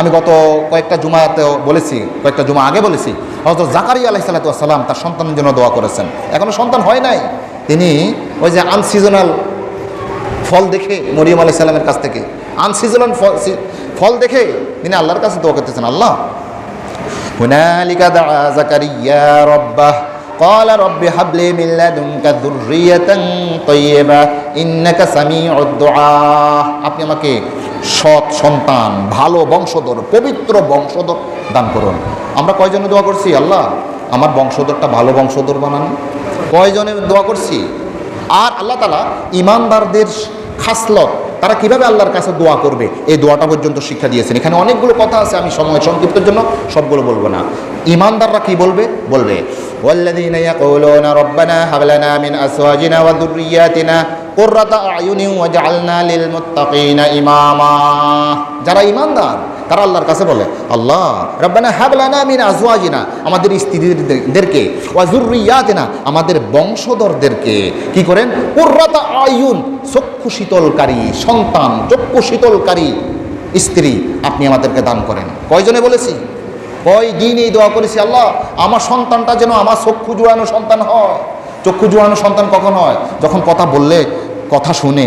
[SPEAKER 1] আমি গত কয়েকটা জুমাতেও বলেছি, কয়েকটা জুমা আগে বলেছি, হযরত জাকারিয়া আলাইহিস সালাম তার সন্তানের জন্য দোয়া করেছেন। এখনো সন্তান হয় নাই, তিনি ওই যে আনসিজনাল ফল দেখে মরিয়ম আলাইহিস সালামের কাছ থেকে আনসিজনাল ফল দেখে তিনি আল্লাহর কাছে দোয়া করতেছেন। আল্লাহ হুনালিকা দাআ জাকারিয়া রাব্বাহ ক্বালা রব্বি হাবলি মিন লাদুনকা যুররিয়াতান তাইয়্যিবা ইন্নাকা সামিউদ দুআ, আপনি আমাকে সৎ সন্তান, ভালো বংশধর, পবিত্র বংশধর দান করুন। আমরা কয়জনে দোয়া করছি, আল্লাহ আমার বংশধরটা ভালো বংশধর বানান? কয়জনে দোয়া করছি? আর আল্লাহ তাআলা ইমানদারদের খাসলত, তারা কিভাবে আল্লাহর কাছে দোয়া করবে এই দোয়াটা পর্যন্ত শিক্ষা দিয়েছেন। এখানে অনেকগুলো কথা আছে, আমি সময় সংক্ষিপ্তের জন্য সবগুলো বলবো না। ইমানদাররা কি বলবে? ওয়াল্লাযীনা ইয়াকুলুনা রব্বানা হাব লানা মিন আজওয়াজিনা ওয়া যুররিয়াতিনা কুররাতা আয়ুনিন ওয়াজআলনা লিল মুত্তাকিনা ইমামা। যারা ইমানদার তারা আল্লাহর কাছে বলে, আল্লাহ রব্বানা হাব লানা মিন আজওয়াজিনা, আমাদের স্ত্রীদেরকে, ওয়া যুররিয়াতিনা, আমাদের বংশধরদেরকে কি করেন? কুররাতা আয়ুন, চক্ষু শীতলকারী সন্তান, চক্ষু শীতলকারী স্ত্রী আপনি আমাদেরকে দান করেন। কয়জনে বলেছি? কয়দিন এই দোয়া করেছি, আল্লাহ আমার সন্তানটা যেন আমার চক্ষু জুড়ানো সন্তান হয়। চক্ষু জুড়ানো সন্তান কখন হয়? যখন কথা বললে কথা শুনে,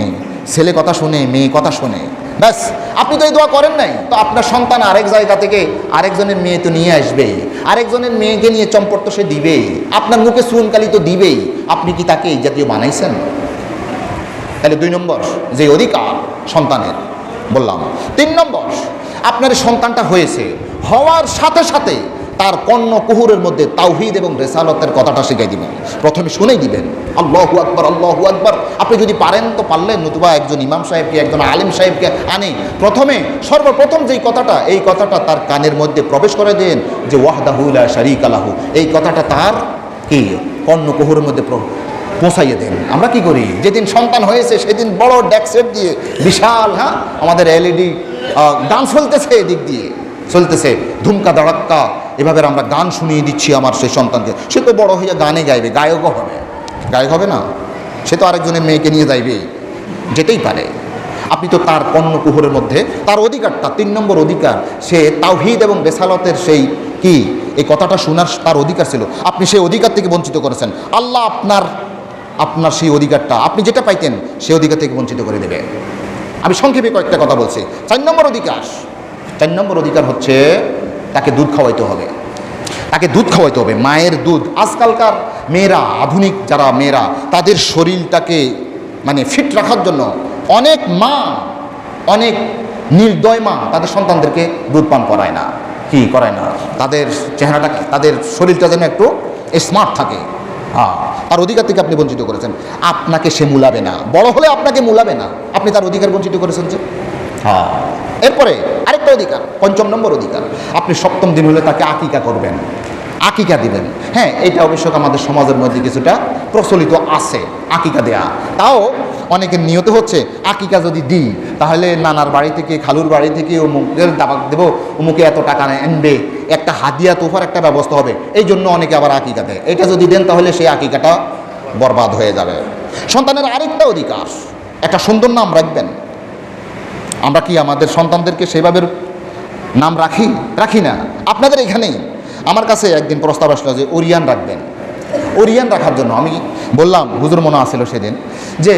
[SPEAKER 1] ছেলে কথা শুনে, মেয়ে কথা শুনে। ব্যাস, আপনি তো এই দোয়া করেন নাই, তো আপনার সন্তান আরেক জায়গা থেকে আরেকজনের মেয়ে তো নিয়ে আসবে, আরেকজনের মেয়েকে নিয়ে চম্পট তো সে দিবেই, আপনার মুখে চুনকালি তো দিবেই। আপনি কি তাকে এই জাতীয় বানাইছেন? তাহলে 2 নম্বর যে অধিকার সন্তানের বললাম। 3 নম্বর, আপনার সন্তানটা হয়েছে, হওয়ার সাথে সাথে তার কর্ণ কুহুরের মধ্যে তাওহীদ এবং রিসালাতের কথাটা শিখাই দিবেন। প্রথমে শুনেই দিবেন আল্লাহু আকবার, আল্লাহু আকবার। আপনি যদি পারেন তো পারলেন, নতুবা একজন ইমাম সাহেবকে, একজন আলিম সাহেবকে আনে প্রথমে সর্বপ্রথম যেই কথাটা, এই কথাটা তার কানের মধ্যে প্রবেশ করে দেন যে ওয়াহদাহু লা শারীকা লাহু, এই কথাটা তার কি কর্ণ কুহুরের মধ্যে পৌঁছাইয়ে দেন। আমরা কি করি, যেদিন সন্তান হয়েছে সেদিন বড় ডেক্সেট দিয়ে বিশাল আমাদের এলইডি গান চলতেছে, এদিক দিয়ে চলতেছে ধুমকা ধড়াক্কা, এভাবে আমরা গান শুনিয়ে দিচ্ছি আমার সেই সন্তানকে। সে তো বড় হইয়া গানে গাইবে, গায়কও হবে। গায়ক হবে না, সে তো আরেকজনের মেয়েকে নিয়ে যাইবে, যেতেই পারে। আপনি তো তার কর্ণকুহরের মধ্যে তার অধিকারটা, 3 নম্বর অধিকার, সে তাওহীদ এবং রেসালতের সেই কি এই কথাটা শোনার তার অধিকার ছিল, আপনি সেই অধিকার থেকে বঞ্চিত করেছেন। আল্লাহ আপনার সেই অধিকারটা, আপনি যেটা পাইতেন সেই অধিকার থেকে বঞ্চিত করে দেবে। আমি সংক্ষেপে কয়েকটা কথা বলছি। 4 নম্বর অধিকার হচ্ছে তাকে দুধ খাওয়াইতে হবে। তাকে দুধ খাওয়াইতে হবে, মায়ের দুধ। আজকালকার মেয়েরা, আধুনিক যারা মেয়েরা, তাদের শরীরটাকে মানে ফিট রাখার জন্য অনেক মা, অনেক নির্দয় মা তাদের সন্তানদেরকে দুধ পান করায় না। কি করায় না? তাদের চেহারাটা, তাদের শরীরটা যেন একটু স্মার্ট থাকে। তার অধিকার থেকে আপনি বঞ্চিত করেছেন। আপনাকে সে মূলাবে না, বড় হলে আপনাকে মূলাবে না, আপনি তার অধিকার বঞ্চিত করেছেন যে। এরপরে আরেকটা অধিকার, 5 নম্বর অধিকার, আপনি 7ম দিন হলে তাকে আকিকা করবেন, আকিকা দিবেন। হ্যাঁ, এটা অবশ্য আমাদের সমাজের মধ্যে কিছুটা প্রচলিত আছে, আকিকা দেয়া। তাও অনেকের নিয়ত হচ্ছে আকিকা যদি দিই তাহলে নানার বাড়ি থেকে, খালুর বাড়ি থেকে অমুকের দাবাক দেবো, অমুকে এত টাকা আনবে, একটা হাদিয়া তোফার একটা ব্যবস্থা হবে, এই জন্য অনেকে আবার আকিকা দেয়। এটা যদি দেন তাহলে সেই আকিকাটা বরবাদ হয়ে যাবে। সন্তানের আরেকটা অধিকার, একটা সুন্দর নাম রাখবেন। আমরা কি আমাদের সন্তানদেরকে সেভাবে নাম রাখি না? আপনাদের এখানেই আমার কাছে একদিন প্রস্তাব আসলো যে ওরিয়ান রাখবেন। ওরিয়ান রাখার জন্য আমি বললাম, হুজুর মনে আসছিল সেদিন, যে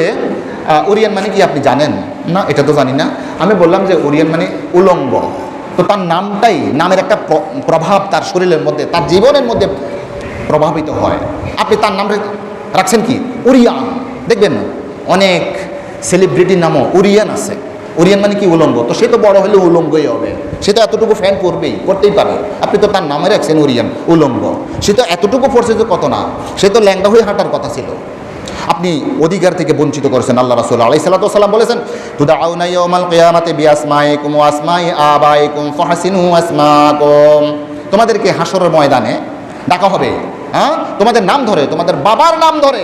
[SPEAKER 1] ওরিয়ান মানে কি আপনি জানেন? না, এটা তো জানি না। আমি বললাম যে ওরিয়ান মানে উলঙ্গ। তো তার নামটাই, নামের একটা প্রভাব তার শরীরের মধ্যে, তার জীবনের মধ্যে প্রভাবিত হয়। আপনি তার নাম রাখছেন কি? ওরিয়ান। দেখবেন অনেক সেলিব্রিটির নামও ওরিয়ান আছে। ওরিয়ান মানে কি? উলঙ্গ। তো সে তো বড় হলে উলঙ্গই হবে, সে তো এতটুকু ফ্যান করতেই পারে। আপনি তো তার নামে রাখছেন ওরিয়ান, উলঙ্গ। সে তো এতটুকু পড়ছে যে কত না, সে তো ল্যাংড়া হয়ে হাঁটার কথা ছিল। আপনি অধিকার থেকে বঞ্চিত করেছেন। আল্লাহ রাসূল আলাইহিস সালাতু ওয়াস সালাম বলেছেন, তুদআউনা ইয়াউমাল কিয়ামাতি বিআসমাইকুম ওয়া আসমাই আবাইকুম ফাহসিনু আসমাকুম। তোমাদেরকে হাসরের ময়দানে ডাকা হবে, তোমাদের নাম ধরে, তোমাদের বাবার নাম ধরে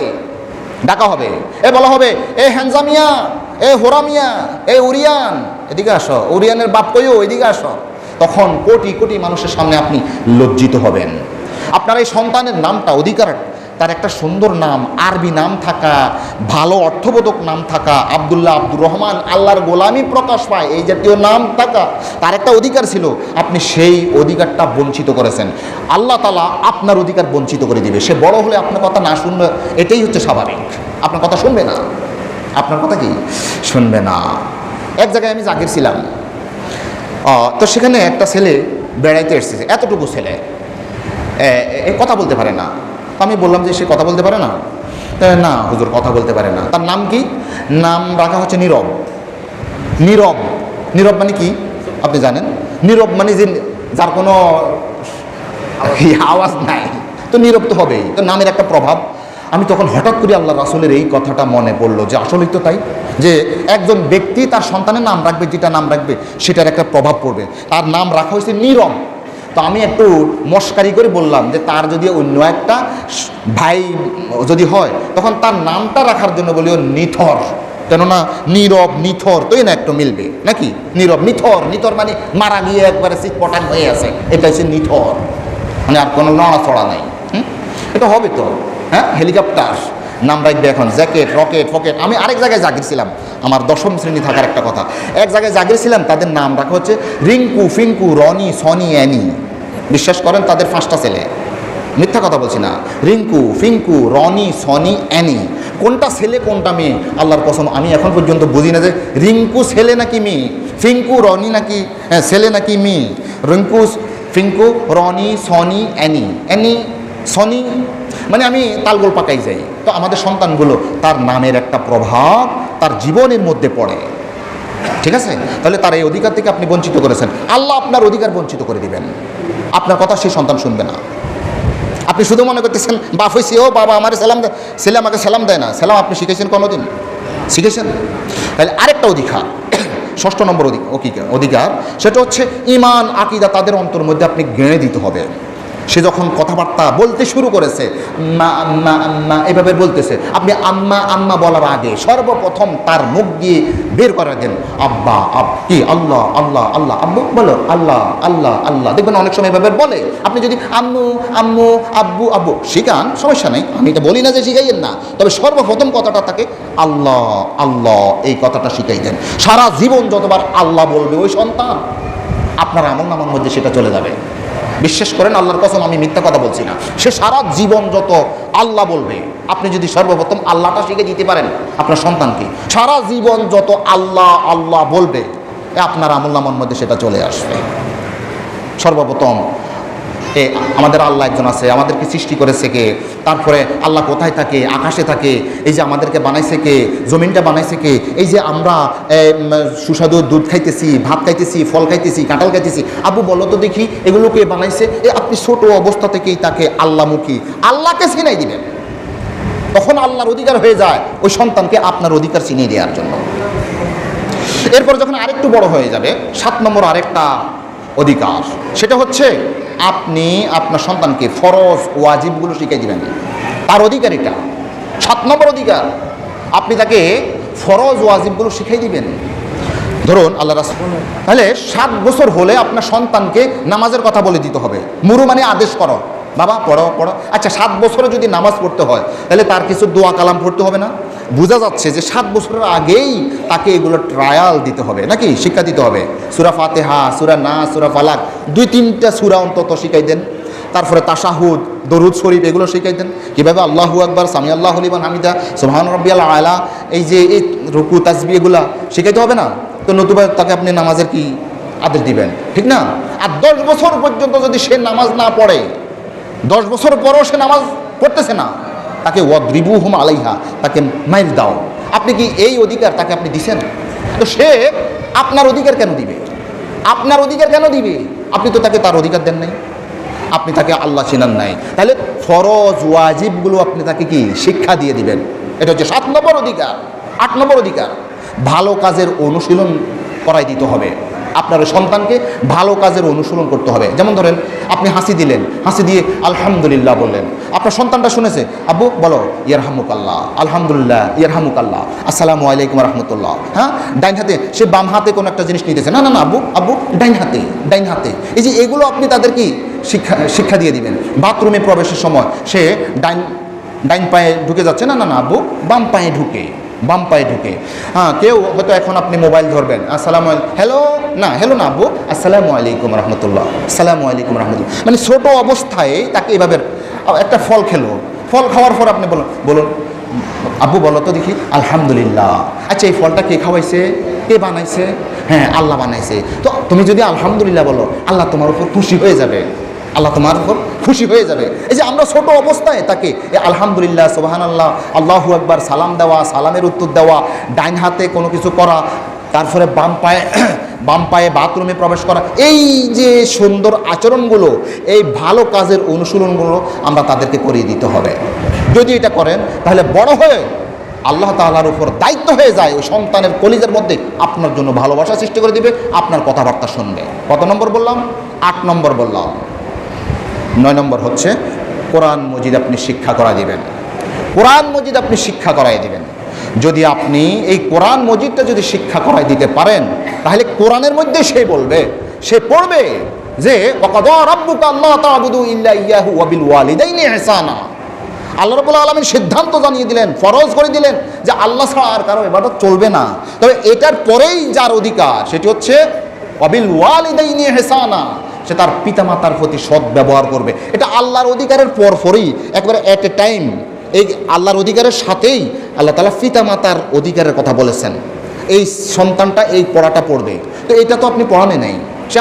[SPEAKER 1] ডাকা হবে। বলা হবে, এ হ্যানজামিয়া, এ হোরামিয়া, এ উরিয়ান, এদিকে আসো। উরিয়ানের বাপ কইও, এদিকে আসো। তখন কোটি কোটি মানুষের সামনে আপনি লজ্জিত হবেন। আপনার এই সন্তানের নামটা, অধিকার, তার একটা সুন্দর নাম, আরবি নাম থাকা, ভালো অর্থবোধক নাম থাকা, আব্দুল্লাহ, আব্দুর রহমান, আল্লাহর গোলামি প্রকাশ পায়, এই জাতীয় নাম থাকা তার একটা অধিকার ছিল। আপনি সেই অধিকারটা বঞ্চিত করেছেন। আল্লাহ তাআলা আপনার অধিকার বঞ্চিত করে দিবে। সে বড় হলে আপনার কথা না শুনবে, এটাই হচ্ছে স্বাভাবিক। আপনার কথা শুনবে না, আপনার কথা কি শুনবে না। এক জায়গায় আমি জাগির ছিলাম, তো সেখানে একটা ছেলে বেড়াইতে এসেছে, এতটুকু ছেলে, কথা বলতে পারে না। তো আমি বললাম যে সে কথা বলতে পারে না? না হুজুর, কথা বলতে পারে না। তার নাম কি? নাম রাখা হচ্ছে নীরব। নীরব, নীরব মানে কি আপনি জানেন? নীরব মানে যে যার কোনো আওয়াজ নাই, তো নীরব তো হবেই, তো নামের একটা প্রভাব। আমি তখন হঠাৎ করে আল্লাহ রাসূলের এই কথাটা মনে পড়লো যে আসলেই তো তাই, যে একজন ব্যক্তি তার সন্তানের নাম রাখবে, যেটা নাম রাখবে সেটার একটা প্রভাব পড়বে। তার নাম রাখা হয়েছে নীরব। তো আমি একটু মস্কারি করে বললাম যে তার যদি অন্য একটা ভাই যদি হয় তখন তার নামটা রাখার জন্য বলিও নিথর, কেননা নীরব নিথর তো না একটু মিলবে নাকি? নীরব নিথর, নিথর মানে মারা গিয়ে একবারে চিৎপটাং হয়ে আছে, এটা হচ্ছে নিথর, মানে আর কোনো নড়াচড়া নাই। এটা হবে তো, হেলিকপ্টার নাম রাখবে এখন, জ্যাকেট, রকেট, ফকেট। আমি আরেক জায়গায় জাগির ছিলাম, আমার 10ম শ্রেণী থাকার একটা কথা, এক জায়গায় জাগির ছিলাম, তাদের নাম রাখা হচ্ছে রিঙ্কু, ফিঙ্কু, রনি, সনি, অ্যানি। বিশ্বাস করেন তাদের 5টা ছেলে, মিথ্যা কথা বলছি না। রিঙ্কু, ফিঙ্কু, রনি, সনি, অ্যানি। কোনটা ছেলে কোনটা মেয়ে আল্লাহর কসম আমি এখন পর্যন্ত বুঝি না যে রিঙ্কু ছেলে নাকি মেয়ে, ফিঙ্কু রনি নাকি ছেলে নাকি মেয়ে। রিঙ্কু, ফিঙ্কু, রনি, সনি, অ্যানি। অ্যানি, সনি মানে আমি তালগোল পাকাই যাই। তো আমাদের সন্তানগুলো তার নামের একটা প্রভাব তার জীবনের মধ্যে পড়ে, ঠিক আছে? তাহলে তার এই অধিকার থেকে আপনি বঞ্চিত করেছেন। আল্লাহ আপনার অধিকার বঞ্চিত করে দিবেন। আপনার কথা সেই সন্তান শুনবে না। আপনি শুধু মনে করতেছেন বাপ হয়েছে, ও বাবা আমার সালাম দেয়, ছেলে আমাকে সালাম দেয় না। সালাম আপনি শিখেছেন কোনোদিন? শিখেছেন? তাহলে আরেকটা অধিকার, 6 নম্বর অধিকার, সেটা হচ্ছে ঈমান, আকীদা তাদের অন্তর মধ্যে আপনি গেঁড়ে দিতে হবে। সে যখন কথাবার্তা বলতে শুরু করেছে, আম্মা আম্মা আম্মা এভাবে বলতেছে, আপনি আম্মা আম্মা বলার আগে সর্বপ্রথম তার মুখ দিয়ে বের করে দেন আব্বা কি আল্লাহ আল্লাহ আল্লাহ, আব্বু বলো আল্লাহ আল্লাহ আল্লাহ। দেখবেন অনেক সময় এভাবে বলে। আপনি যদি আম্মু আম্মু আব্বু আব্বু শিখান, সমস্যা নেই, আমি এটা বলি না যে শিখাইয়েন না, তবে সর্বপ্রথম কথাটা তাকে আল্লাহ আল্লাহ এই কথাটা শিখাই দেন। সারা জীবন যতবার আল্লাহ বলবে ওই সন্তান, আপনার আমলনামার মধ্যে সেটা চলে যাবে। বিশ্বাস করেন, আল্লাহর কসম, আমি মিথ্যা কথা বলছি না। সে সারা জীবন যত আল্লাহ বলবে, আপনি যদি সর্বপ্রথম আল্লাহটা শিখে দিতে পারেন আপনার সন্তানকে, সারা জীবন যত আল্লাহ আল্লাহ বলবে আপনার আমলনামার মধ্যে সেটা চলে আসবে। সর্বপ্রথম আমাদের আল্লাহ একজন আছে, আমাদেরকে সৃষ্টি করেছে কে, তারপরে আল্লাহ কোথায় থাকে, আকাশে থাকে, এই যে আমাদেরকে বানাইছে কে, জমিনটা বানাইছে কে, এই যে আমরা সুস্বাদু দুধ খাইতেছি, ভাত খাইতেছি, ফল খাইতেছি, কাঁঠাল খাইতেছি, আবু বলো তো দেখি এগুলো কে বানাইছে। আপনি ছোট অবস্থা থেকেই তাকে আল্লাহমুখী, আল্লাহকে চিনাই দিবেন, তখন আল্লাহর অধিকার হয়ে যায় ওই সন্তানকে আপনার অধিকার চিনিয়ে দেওয়ার জন্য। এরপর যখন আরেকটু বড় হয়ে যাবে, 7 নম্বর আরেকটা অধিকার, সেটা হচ্ছে আপনি আপনার সন্তানকে ফরজ ওয়াজিবগুলো শিখিয়ে দিবেন। তার অধিকার এটা, 7 নম্বর অধিকার, আপনি তাকে ফরজ ওয়াজিবগুলো শিখিয়ে দিবেন। ধরুন আল্লাহ রাসূল, তাহলে 7 বছর হলে আপনার সন্তানকে নামাজের কথা বলে দিতে হবে। মুরু মানে আদেশ করো, বাবা পড়ো পড়ো। আচ্ছা, 7 বছরে যদি নামাজ পড়তে হয় তাহলে তার কিছু দোয়া কালাম পড়তে হবে না? বোঝা যাচ্ছে যে 7 বছরের আগেই তাকে এগুলো ট্রায়াল দিতে হবে, নাকি শিক্ষা দিতে হবে। সূরা ফাতিহা, সূরা নাস, সূরা ফালাক, 2-3টা সূরা অন্তত শিখাই দেন। তারপরে তাশাহুদ, দরুদ শরীফ এগুলো শিখাই দেন। কীভাবে আল্লাহু আকবার, সামি আল্লাহু লিমান হামিদা, সুবহান রাব্বিয়াল আলা, এই যে এই রুকু তাসবিহ এগুলা শিখাইতে হবে না? তো নতুবা তাকে আপনি নামাজের কি আদেশ দিবেন, ঠিক না? আর 10 বছর পর্যন্ত যদি সে নামাজ না পড়ে, 10 বছর পরও সে নামাজ পড়তেছে না, তাকে ওয়াদরিবুহুম আলাইহা, তাকে মাইর দাও। আপনি কি এই অধিকার তাকে আপনি দিছেন? তো সে আপনার অধিকার কেন দিবে? আপনার অধিকার কেন দিবে? আপনি তো তাকে তার অধিকার দেন নাই, আপনি তাকে আল্লাহ চিনান নাই। তাহলে ফরজ ওয়াজিবগুলো আপনি তাকে কি শিক্ষা দিয়ে দিবেন। এটা হচ্ছে 7 নম্বর অধিকার। 8 নম্বর অধিকার, ভালো কাজের অনুশীলন করাই দিতে হবে। আপনার সন্তানকে ভালো কাজের অনুশীলন করতে হবে। যেমন ধরেন আপনি হাসি দিলেন, হাসি দিয়ে আলহামদুলিল্লাহ বললেন, আপনার সন্তানটা শুনেছে, আব্বু বলো ইয়ারহামুকাল্লাহ, আলহামদুলিল্লাহ ইয়ারহামুকাল্লাহ, আসসালামু আলাইকুম রহমতুল্লাহ। হ্যাঁ, ডাইন হাতে সে বাম হাতে কোনো একটা জিনিস নিতেছে, না না না আব্বু আব্বু ডাইন হাতে ডাইন হাতে। এই যে এগুলো আপনি তাদের কি শিক্ষা দিয়ে দিবেন। বাথরুমে প্রবেশের সময় সে ডাইন পায়ে ঢুকে যাচ্ছে, না না না আব্বু বাম পায়ে ঢুকে, বাম পায়ে ঢুকে। হ্যাঁ, কেউ হয়তো এখন আপনি মোবাইল ধরবেন, আসসালামু আলাইকুম, হ্যালো না হ্যালো না আব্বু, আসসালামু আলাইকুম রহমতুল্লাহ, আসসালামু আলাইকুম রহমতুল্লাহ। মানে ছোটো অবস্থায় তাকে এভাবে একটা ফল খেলো, ফল খাওয়ার পর আপনি বলুন আব্বু বলো তো দেখি আলহামদুলিল্লাহ। আচ্ছা, এই ফলটা কে খাওয়াইছে, কে বানাইছে? হ্যাঁ, আল্লাহ বানাইছে। তো তুমি যদি আলহামদুলিল্লাহ বলো, আল্লাহ তোমার উপর খুশি হয়ে যাবে, আল্লাহ তোমার উপর খুশি হয়ে যাবে। এই যে আমরা ছোট অবস্থায় তাকে আলহামদুলিল্লাহ, সুবহানাল্লাহ, আল্লাহু আকবার, সালাম দেওয়া, সালামের উত্তর দেওয়া, ডাইন হাতে কোনো কিছু করা, তারপরে বাম পায়ে বাথরুমে প্রবেশ করা, এই যে সুন্দর আচরণগুলো, এই ভালো কাজের অনুশীলনগুলো আমরা তাদেরকে করিয়ে দিতে হবে। যদি এটা করেন তাহলে বড় হয়ে আল্লাহ তাআলার উপর দায়িত্ব হয়ে যায় ওই সন্তানের কলিজার মধ্যে আপনার জন্য ভালোবাসা সৃষ্টি করে দিবে, আপনার কথাবার্তা শুনবে। কত নম্বর বললাম? 8 নম্বর বললাম। 9 নম্বর হচ্ছে কোরআন মজিদ আপনি শিক্ষা করা দিবেন। কোরআন মজিদ আপনি শিক্ষা করাই দিবেন। যদি আপনি এই কোরআন মজিদটা যদি শিক্ষা করাই দিতে পারেন, তাহলে কোরআনের মধ্যে সে বলবে, সে পড়বে যে ওয়াকাদা রাব্বুকা আল্লা তা'বুদু ইল্লা ইয়াহু ওয়া বিল ওয়ালিদাইনি ইহসানা। আল্লাহ রাব্বুল আলামিন সিদ্ধান্ত জানিয়ে দিলেন, ফরজ করে দিলেন যে আল্লাহ ছাড়া আর কারো ইবাদত চলবে না। তবে এটার পরেই যার অধিকার সেটি হচ্ছে ওয়া বিল ওয়ালিদাইনি ইহসানা, সে তার পিতামাতার প্রতি সৎ ব্যবহার করবে। এটা আল্লাহর অধিকারের পরপরই একবারে অ্যাট এ টাইম এই আল্লাহর অধিকারের সাথেই আল্লাহ তাআলা পিতামাতার অধিকারের কথা বলেছেন। এই সন্তানটা এই পড়াটা পড়বে, তো এটা তো আপনি পড়ানে নাই। সে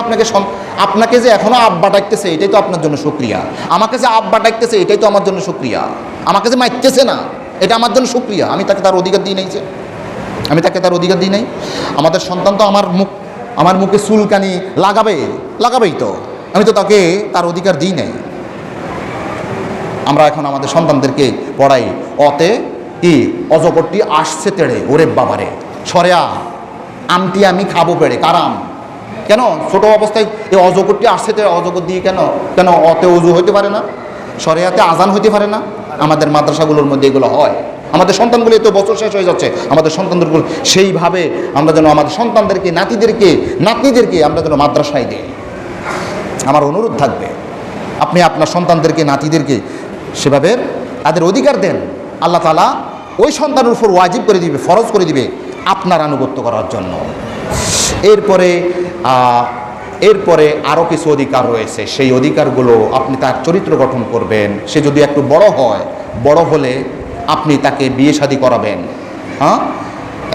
[SPEAKER 1] আপনাকে যে এখনও আব্বা ডাকতেছে এটাই তো আপনার জন্য শুকরিয়া। আমাকে যে আব্বা ডাকতেছে এটাই তো আমার জন্য শুকরিয়া। আমাকে যে মারতেছে না এটা আমার জন্য শুকরিয়া। আমি তাকে তার অধিকার দিই নাই, যে আমি তাকে তার অধিকার দিই নাই। আমাদের সন্তান তো আমার মুখে চুলকানি লাগাবেই তো, আমি তো তাকে তার অধিকার দিই নাই। আমরা এখন আমাদের সন্তানদেরকে পড়াই অতে কি অজগরটি আসছে তেড়ে, ওরে বাবারে সরেয়া আমটি আমি খাবো পেড়ে, কারাম কেন ছোট অবস্থায় এই অজগরটি আসছে, তো অজগর দিয়ে কেন কেন অতে উজু হইতে পারে না, শরিয়াতে আজান হইতে পারে না? আমাদের মাদ্রাসাগুলোর মধ্যে এগুলো হয়। আমাদের সন্তানগুলো তো বছর শেষ হয়ে যাচ্ছে, আমাদের সন্তানদেরগুলো সেইভাবে আমরা যেন আমাদের সন্তানদেরকে, নাতিদেরকে, নাতনিদেরকে আমরা যেন মাদ্রাসায় দিই। আমার অনুরোধ থাকবে, আপনি আপনার সন্তানদেরকে, নাতিদেরকে সেভাবে তাদের অধিকার দেন। আল্লাহ তাআলা ওই সন্তানের উপর ওয়াজিব করে দিবে, ফরজ করে দিবে আপনার আনুগত্য করার জন্য। এরপরে আরও কিছু অধিকার রয়েছে, সেই অধিকারগুলো আপনি তার চরিত্র গঠন করবেন। সে যদি একটু বড় হয়, বড় হলে আপনি তাকে বিয়ে শাদী করাবেন। হ্যাঁ,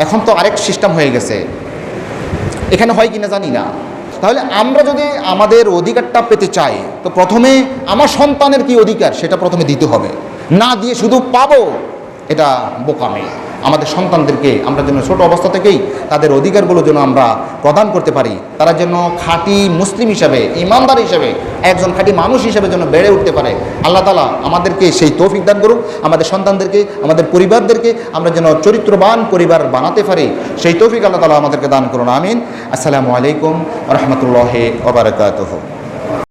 [SPEAKER 1] এখন তো আরেক সিস্টেম হয়ে গেছে, এখানে হয় কিনা জানি না। তাহলে আমরা যদি আমাদের অধিকারটা পেতে চাই, তো প্রথমে আমার সন্তানের কি অধিকার সেটা প্রথমে দিতে হবে। না দিয়ে শুধু পাবো, এটা বোকামি। আমাদের সন্তানদেরকে আমরা যেন ছোট অবস্থা থেকেই তাদের অধিকারগুলো যেন আমরা প্রদান করতে পারি, তারা যেন খাঁটি মুসলিম হিসাবে, ইমানদার হিসাবে, একজন খাঁটি মানুষ হিসাবে যেন বেড়ে উঠতে পারে। আল্লাহ তাআলা আমাদেরকে সেই তৌফিক দান করুন। আমাদের সন্তানদেরকে, আমাদের পরিবারদেরকে আমরা যেন চরিত্রবান পরিবার বানাতে পারি, সেই তৌফিক আল্লাহ তাআলা আমাদেরকে দান করুন। আমিন। আসসালামু আলাইকুম ওয়া রাহমাতুল্লাহি ওয়া বারাকাতুহু।